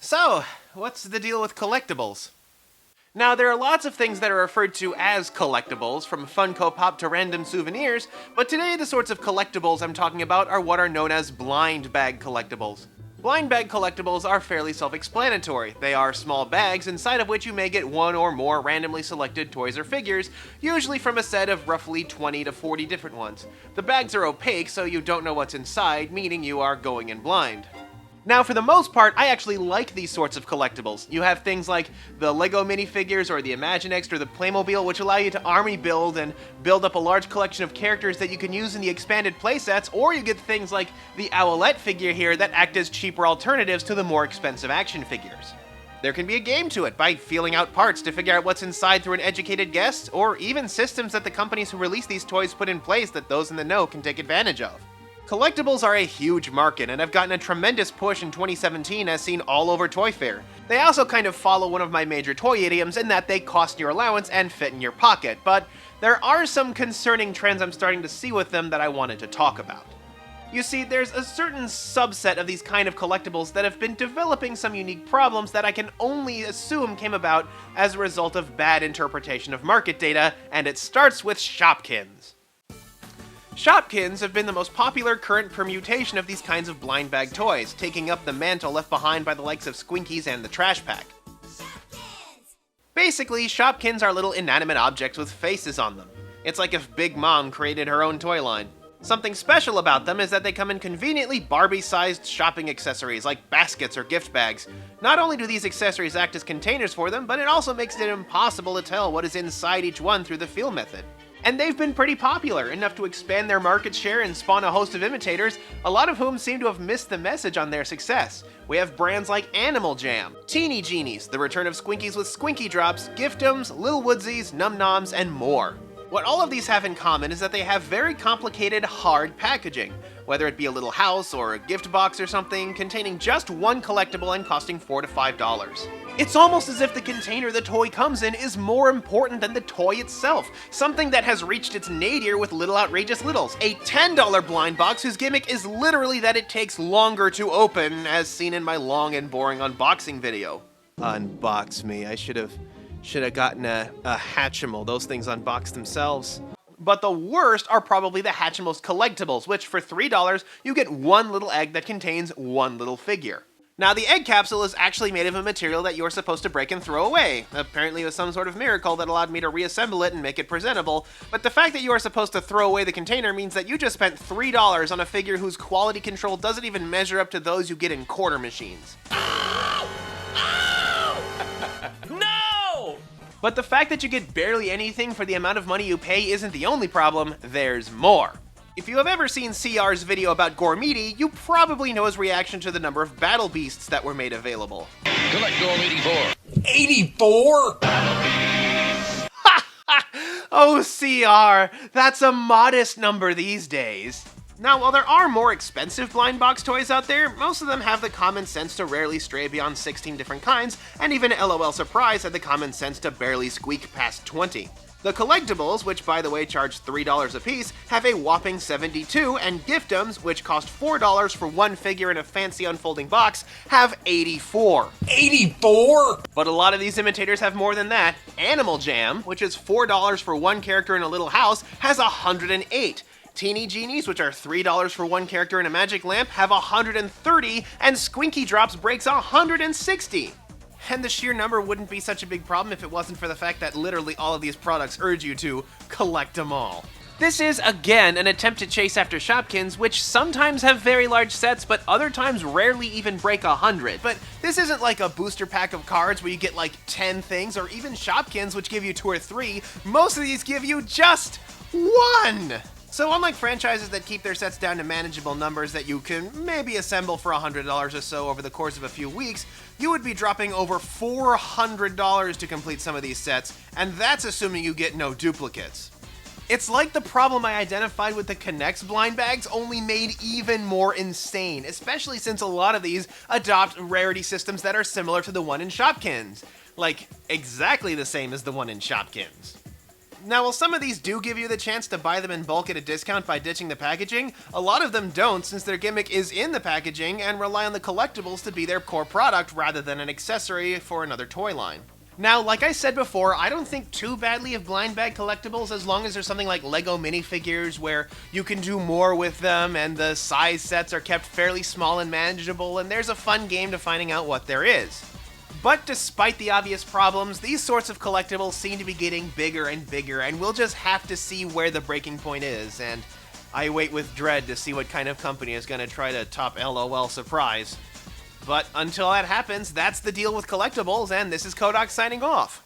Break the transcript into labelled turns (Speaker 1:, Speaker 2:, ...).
Speaker 1: So, what's the deal with collectibles? Now, there are lots of things that are referred to as collectibles, from Funko Pop to random souvenirs, but today the sorts of collectibles I'm talking about are what are known as blind bag collectibles. Blind bag collectibles are fairly self-explanatory. They are small bags inside of which you may get one or more randomly selected toys or figures, usually from a set of roughly 20 to 40 different ones. The bags are opaque, so you don't know what's inside, meaning you are going in blind. Now, for the most part, I actually like these sorts of collectibles. You have things like the Lego minifigures or the Imaginext or the Playmobil, which allow you to army build and build up a large collection of characters that you can use in the expanded playsets, or you get things like the Owlette figure here that act as cheaper alternatives to the more expensive action figures. There can be a game to it by feeling out parts to figure out what's inside through an educated guess, or even systems that the companies who release these toys put in place that those in the know can take advantage of. Collectibles are a huge market and have gotten a tremendous push in 2017 as seen all over Toy Fair. They also kind of follow one of my major toy idioms in that they cost your allowance and fit in your pocket, but there are some concerning trends I'm starting to see with them that I wanted to talk about. You see, there's a certain subset of these kind of collectibles that have been developing some unique problems that I can only assume came about as a result of bad interpretation of market data, and it starts with Shopkins. Shopkins have been the most popular current permutation of these kinds of blind bag toys, taking up the mantle left behind by the likes of Squinkies and the Trash Pack. Basically, Shopkins are little inanimate objects with faces on them. It's like if Big Mom created her own toy line. Something special about them is that they come in conveniently Barbie-sized shopping accessories like baskets or gift bags. Not only do these accessories act as containers for them, but it also makes it impossible to tell what is inside each one through the feel method. And they've been pretty popular, enough to expand their market share and spawn a host of imitators, a lot of whom seem to have missed the message on their success. We have brands like Animal Jam, Teeny Genies, the return of Squinkies with Squinky Drops, Giftums, Lil Woodsies, Num Noms, and more. What all of these have in common is that they have very complicated, hard packaging, whether it be a little house or a gift box or something, containing just one collectible and costing $4 to $5. It's almost as if the container the toy comes in is more important than the toy itself, something that has reached its nadir with Little Outrageous Littles, a $10 blind box whose gimmick is literally that it takes longer to open, as seen in my long and boring unboxing video. Unbox me, I should have gotten a Hatchimal. Those things unbox themselves. But the worst are probably the Hatchimals Collectibles, which for $3, you get one little egg that contains one little figure. Now, the egg capsule is actually made of a material that you're supposed to break and throw away. Apparently it was some sort of miracle that allowed me to reassemble it and make it presentable, but the fact that you are supposed to throw away the container means that you just spent $3 on a figure whose quality control doesn't even measure up to those you get in quarter machines. But the fact that you get barely anything for the amount of money you pay isn't the only problem, there's more. If you have ever seen CR's video about Gormeaty, you probably know his reaction to the number of battle beasts that were made available.
Speaker 2: Collect Gorm 84.
Speaker 3: 84?
Speaker 1: Oh, CR, that's a modest number these days. Now, while there are more expensive blind box toys out there, most of them have the common sense to rarely stray beyond 16 different kinds, and even LOL Surprise had the common sense to barely squeak past 20. The Collectibles, which by the way charge $3 a piece, have a whopping 72, and Giftums, which cost $4 for one figure in a fancy unfolding box, have 84.
Speaker 3: 84?
Speaker 1: But a lot of these imitators have more than that. Animal Jam, which is $4 for one character in a little house, has 108. Teeny Genies, which are $3 for one character in a magic lamp, have 130, and Squinky Drops breaks 160. And the sheer number wouldn't be such a big problem if it wasn't for the fact that literally all of these products urge you to collect them all. This is, again, an attempt to chase after Shopkins, which sometimes have very large sets, but other times rarely even break 100. But this isn't like a booster pack of cards where you get like 10 things, or even Shopkins, which give you 2 or 3. Most of these give you just 1! So unlike franchises that keep their sets down to manageable numbers that you can maybe assemble for $100 or so over the course of a few weeks, you would be dropping over $400 to complete some of these sets, and that's assuming you get no duplicates. It's like the problem I identified with the K'NEX blind bags, only made even more insane, especially since a lot of these adopt rarity systems that are similar to the one in Shopkins. Like, exactly the same as the one in Shopkins. Now, while some of these do give you the chance to buy them in bulk at a discount by ditching the packaging, a lot of them don't, since their gimmick is in the packaging and rely on the collectibles to be their core product rather than an accessory for another toy line. Now, like I said before, I don't think too badly of blind bag collectibles as long as there's something like Lego minifigures where you can do more with them and the size sets are kept fairly small and manageable and there's a fun game to finding out what there is. But despite the obvious problems, these sorts of collectibles seem to be getting bigger and bigger, and we'll just have to see where the breaking point is, and I wait with dread to see what kind of company is going to try to top LOL Surprise. But until that happens, that's the deal with collectibles, and this is Kodak signing off.